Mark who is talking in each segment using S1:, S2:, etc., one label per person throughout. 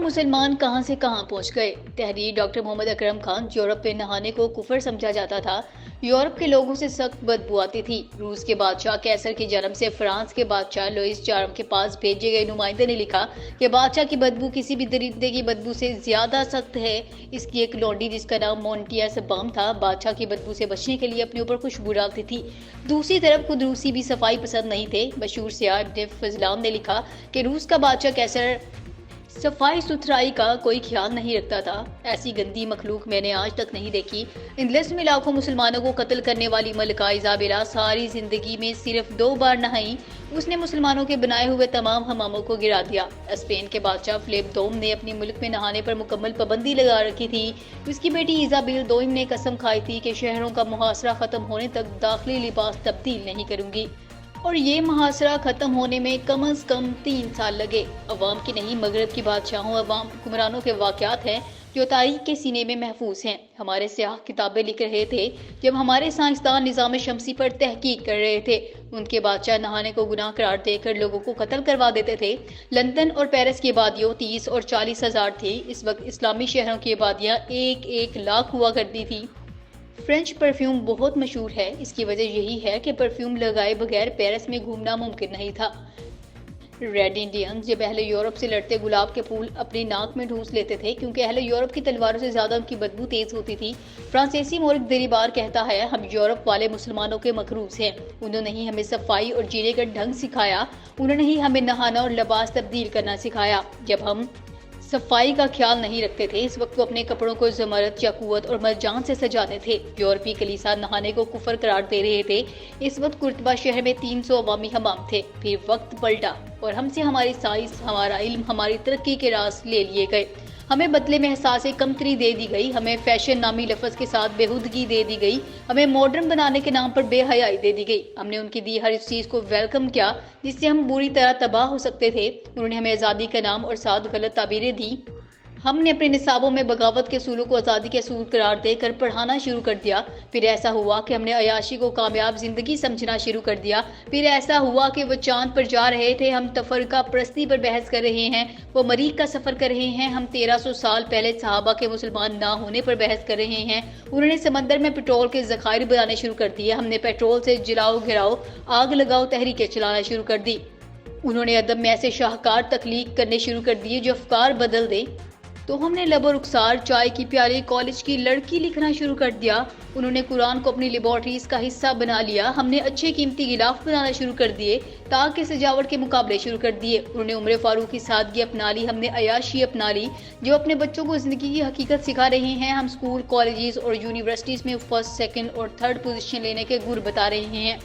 S1: मुसलमान कहां से कहां पहुंच गए। तहरीर डॉक्टर मोहम्मद अकरम खान। यूरोप में नहाने को कुफर समझा जाता था। यूरोप के लोगों से सख्त बदबू आती थी। रूस के बादशाह कैसर के जन्म से फ्रांस के बादशाह लुइस चारम के पास भेजे गए नुमाइंदे ने लिखा कि बादशाह की बदबू किसी भी दरिंदे की बदबू से ज्यादा सख्त है। इसकी एक लौंडी जिसका नाम मोन्टिया सबाम था, बादशाह की बदबू से बचने के लिए अपने ऊपर खुशबू डालती थी। दूसरी तरफ खुद रूसी भी सफाई पसंद नहीं थे। मशहूर सियाह डिफ फजलान ने लिखा कि रूस का बादशाह कैसर सफाई सुथराई का कोई ख्याल नहीं रखता था। ऐसी गंदी मखलूक मैंने आज तक नहीं देखी। इंग्लैंड में लाखों मुसलमानों को कत्ल करने वाली मलिका इजाबेला सारी जिंदगी में सिर्फ 2 बार नहाई। उसने मुसलमानों के बनाए हुए तमाम हमामों को गिरा दिया। स्पेन के बादशाह फिलिप दोम ने अपने मुल्क में नहाने पर मुकम्मल पाबंदी लगा रखी थी। उसकी बेटी इजाबेल दोम ने कसम खाई थी कि शहरों का मुहासरा खत्म होने तक दाखिली लिबास तब्दील नहीं करूंगी, और ये मुहासरा खत्म होने में कम से कम 3 साल लगे। अवाम की नहीं, मगरब की बादशाहों अवाम हुक्मरानों के वाक़यात हैं जो तारीख के सीने में महफूज हैं। हमारे सियाह किताबें लिख रहे थे जब हमारे साइंसदान निज़ाम शमसी पर तहकीक कर रहे थे। उनके बादशाह नहाने को गुनाह करार देकर लोगों को कत्ल करवा देते थे। लंदन और पेरिस की आबादियों 30 और 40 हजार थी। इस वक्त इस्लामी शहरों की आबादियाँ 1-1 लाख हुआ करती थी। फ्रेंच परफ्यूम बहुत मशहूर है। इसकी वजह यही है कि परफ्यूम लगाए बगैर पेरिस में घूमना मुमकिन नहीं था। रेड इंडियंस जब अहले यूरोप से लड़ते गुलाब के फूल अपनी नाक में ठूस लेते थे क्योंकि अहले यूरोप की तलवारों से ज्यादा उनकी बदबू तेज होती थी। फ्रांसीसी मोरिक दरीबार कहता है, हम यूरोप वाले मुसलमानों के मकरूज हैं। उन्होंने ही हमें सफाई और जीने का ढंग सिखाया। उन्होंने ही हमें नहाना और लिबास तब्दील करना सिखाया। जब हम सफाई का ख्याल नहीं रखते थे, इस वक्त वो अपने कपड़ों को ज़मरद, याकूत और मरजान से सजाते थे। यूरोपीय कलीसिया नहाने को कुफर करार दे रहे थे। इस वक्त कुर्तबा शहर में 300 अवामी हमाम थे। फिर वक्त पलटा और हमसे हमारी साइंस, हमारा इल्म, हमारी तरक्की के राज ले लिए गए। हमें बदले में एहसास कमतरी दे दी गई। हमें फैशन नामी लफ्ज के साथ बेहुदगी दे दी गई। हमें मॉडर्न बनाने के नाम पर बेहयाई दे दी गई। हमने उनकी दी हर इस चीज़ को वेलकम किया जिससे हम बुरी तरह तबाह हो सकते थे। उन्होंने हमें आज़ादी का नाम और साथ गलत ताबीरें दी। हमने अपने निसाबों में बगावत के असूलों को आज़ादी के असूल करार देकर पढ़ाना शुरू कर दिया। फिर ऐसा हुआ कि हमने अयाशी को कामयाब जिंदगी समझना शुरू कर दिया। फिर ऐसा हुआ कि वो चांद पर जा रहे थे, हम तफरका परस्ती पर बहस कर रहे हैं। वो मरीख का सफर कर रहे हैं, हम 1300 साल पहले सहाबा के मुसलमान ना होने पर बहस कर रहे हैं। उन्होंने समंदर में पेट्रोल के जखायर बनाने शुरू कर दिए। हमने पेट्रोल से जलाओ घिराओ आग लगाओ तहरीकें चलाना शुरू कर दी। उन्होंने अदब में ऐसे शाहकार तख्लीक करने शुरू कर दिए जो अफकार बदल दे। तो हमने लबो रुखसार, चाय की प्याली, कॉलेज की लड़की लिखना शुरू कर दिया। उन्होंने कुरान को अपनी लेबोरेटरीज का हिस्सा बना लिया। हमने अच्छे कीमती गिलाफ बनाना शुरू कर दिए, ताक के सजावट के मुकाबले शुरू कर दिए। उन्होंने उम्र फारूक की सादगी अपना ली। हमने अयाशी अपना ली। जो अपने बच्चों को जिंदगी की हकीकत सिखा रहे हैं, हम स्कूल, कॉलेजेस और यूनिवर्सिटीज में फर्स्ट, सेकंड और थर्ड पोजीशन लेने के गुर बता रहे हैं।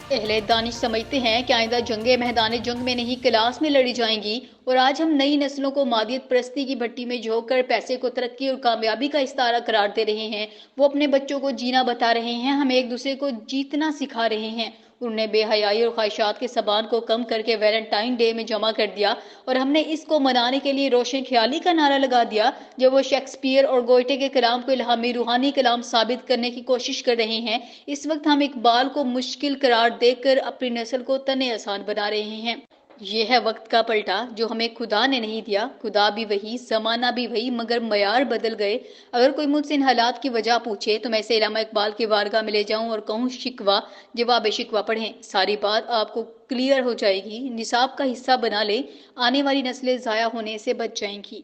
S1: अहले दानिश समझते हैं कि आइंदा जंगें मैदान जंग में नहीं क्लास में लड़ी जाएंगी, और आज हम नई नस्लों को मादियत परस्ती की भट्टी में झोंक कर पैसे को तरक्की और कामयाबी का इस्तारा करार दे रहे हैं। वो अपने बच्चों को जीना बता रहे हैं, हमें एक दूसरे को जीतना सिखा रहे हैं। उन्होंने बेहयाई और ख्वाहिशात के सबान को कम करके वैलेंटाइन डे में जमा कर दिया, और हमने इसको मनाने के लिए रोशन ख्याली का नारा लगा दिया। जब वो शेक्सपियर और गोयटे के कलाम को इल्हामी रूहानी कलाम साबित करने की कोशिश कर रहे हैं, इस वक्त हम इकबाल को मुश्किल करार देकर अपनी नस्ल को तने आसान बना रहे हैं। ये है वक्त का पलटा जो हमें खुदा ने नहीं दिया। खुदा भी वही, जमाना भी वही, मगर मयार बदल गए। अगर कोई मुझसे इन हालात की वजह पूछे तो मैं इसे इल्हामा इकबाल की वारगाह में ले जाऊं और कहूं शिकवा जवाब शिकवा पढ़ें। सारी बात आपको क्लियर हो जाएगी। निसाब का हिस्सा बना ले, आने वाली नस्लें ज़ाया होने से बच जाएंगी।